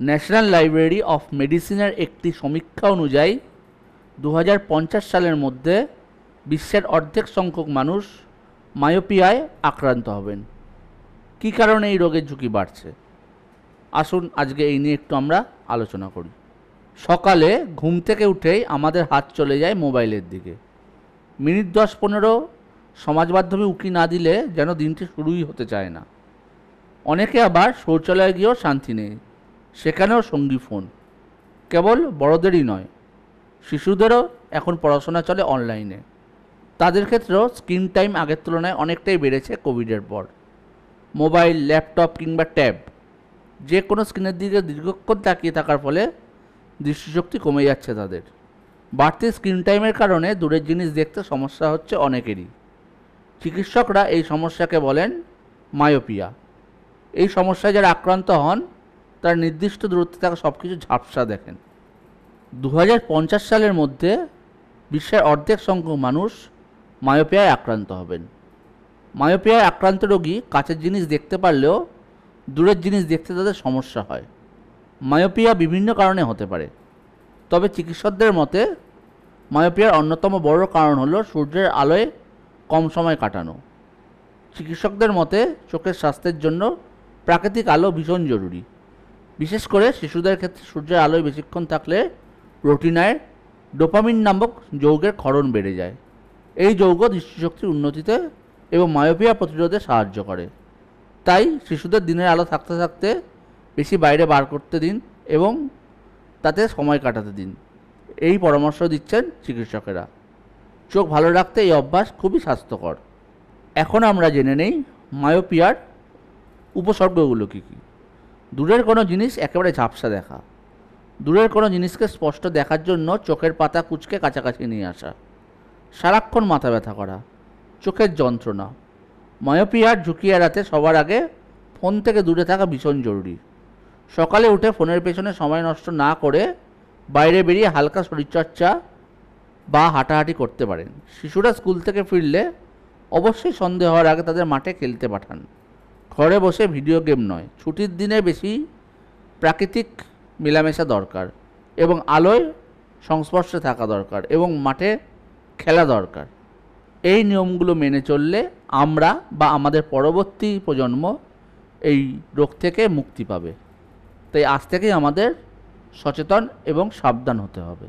National library of মেডিসিনের একটি সমীক্ষা অনুযায়ী 2050 সালের মধ্যে বিশ্বের অর্ধেক সংখ্যক মানুষ মায়োপিয়ায় আক্রান্ত হবেন। কী কারণে এই রোগের ঝুঁকি বাড়ছে, আসুন আজকে এই নিয়ে একটু আমরা আলোচনা করি। সকালে ঘুম থেকে উঠেই আমাদের হাত চলে যায় মোবাইলের দিকে। মিনিট 10-15 সমাজ মাধ্যমে উকি না দিলে যেন দিনটি শুরুই হতে চায় না। অনেকে আবার শৌচালয়ে গিয়েও শান্তি নেই, সেখানেও সঙ্গী ফোন। কেবল বড়দেরই নয়, শিশুদেরও এখন পড়াশোনা চলে অনলাইনে। তাদের ক্ষেত্রেও স্ক্রিন টাইম আগের তুলনায় অনেকটাই বেড়েছে কোভিডের পর। মোবাইল, ল্যাপটপ কিংবা ট্যাব যে কোনো স্ক্রিনের দিকে দীর্ঘক্ষণ তাকিয়ে থাকার ফলে দৃষ্টিশক্তি কমে যাচ্ছে তাদের। বাড়তি স্ক্রিন টাইমের কারণে দূরের জিনিস দেখতে সমস্যা হচ্ছে অনেকেরই। চিকিৎসকরা এই সমস্যাকে বলেন মায়োপিয়া। এই সমস্যায় যারা আক্রান্ত হন তারা নির্দিষ্ট দূরত্বে থাকা সব কিছু ঝাপসা দেখেন। 2050 সালের মধ্যে বিশ্বের অর্ধেক সংখ্যক মানুষ মায়োপিয়ায় আক্রান্ত হবেন। মায়োপিয়ায় আক্রান্ত রোগী কাছের জিনিস দেখতে পারলেও দূরের জিনিস দেখতে তাদের সমস্যা হয়। মায়োপিয়া বিভিন্ন কারণে হতে পারে, তবে চিকিৎসকদের মতে মায়োপিয়ার অন্যতম বড় কারণ হলো সূর্যের আলোয় কম সময় কাটানো। চিকিৎসকদের মতে চোখের স্বাস্থ্যের জন্য প্রাকৃতিক আলো ভীষণ জরুরি। বিশেষ করে শিশুদের ক্ষেত্রে সূর্যের আলোয় বেশিক্ষণ থাকলে রেটিনায় ডোপামিন নামক যৌগের ক্ষরণ বেড়ে যায়। এই যৌগ দৃষ্টিশক্তির উন্নতিতে এবং মায়োপিয়া প্রতিরোধে সাহায্য করে। তাই শিশুদের দিনের আলো থাকতে থাকতে বেশি বাইরে বার করতে দিন এবং তাতে সময় কাটাতে দিন, এই পরামর্শ দিচ্ছেন চিকিৎসকেরা। চোখ ভালো রাখতে এই অভ্যাস খুবই স্বাস্থ্যকর। এখন আমরা জেনে নেই মায়োপিয়ার উপসর্গগুলো কী কী। দূরের কোনো জিনিস একেবারে ঝাপসা দেখা। দূরের কোনো জিনিসকে স্পষ্ট দেখার জন্য চোখের পাতা কুঁচকে কাছাকাছি নিয়ে আসা। সারাক্ষণ মাথা ব্যথা করা। চোখের যন্ত্রণা। মায়োপিয়ার ঝুঁকি এড়াতে সবার আগে ফোন থেকে দূরে থাকা ভীষণ জরুরি। সকালে উঠে ফোনের পেছনে সময় নষ্ট না করে বাইরে বেরিয়ে হালকা শরীরচর্চা বা হাঁটাহাঁটি করতে পারেন। শিশুরা স্কুল থেকে ফিরলে অবশ্যই সন্ধে হওয়ার আগে তাদের মাঠে খেলতে পাঠান। ঘরে বসে ভিডিও গেম নয়। ছুটির দিনে বেশি প্রাকৃতিক মেলামেশা দরকার এবং আলোয় সংস্পর্শে থাকা দরকার এবং মাঠে খেলা দরকার। এই নিয়মগুলো মেনে চললে আমরা বা আমাদের পরবর্তী প্রজন্ম এই রোগ থেকে মুক্তি পাবে। তাই আজ থেকেই আমাদের সচেতন এবং সাবধান হতে হবে।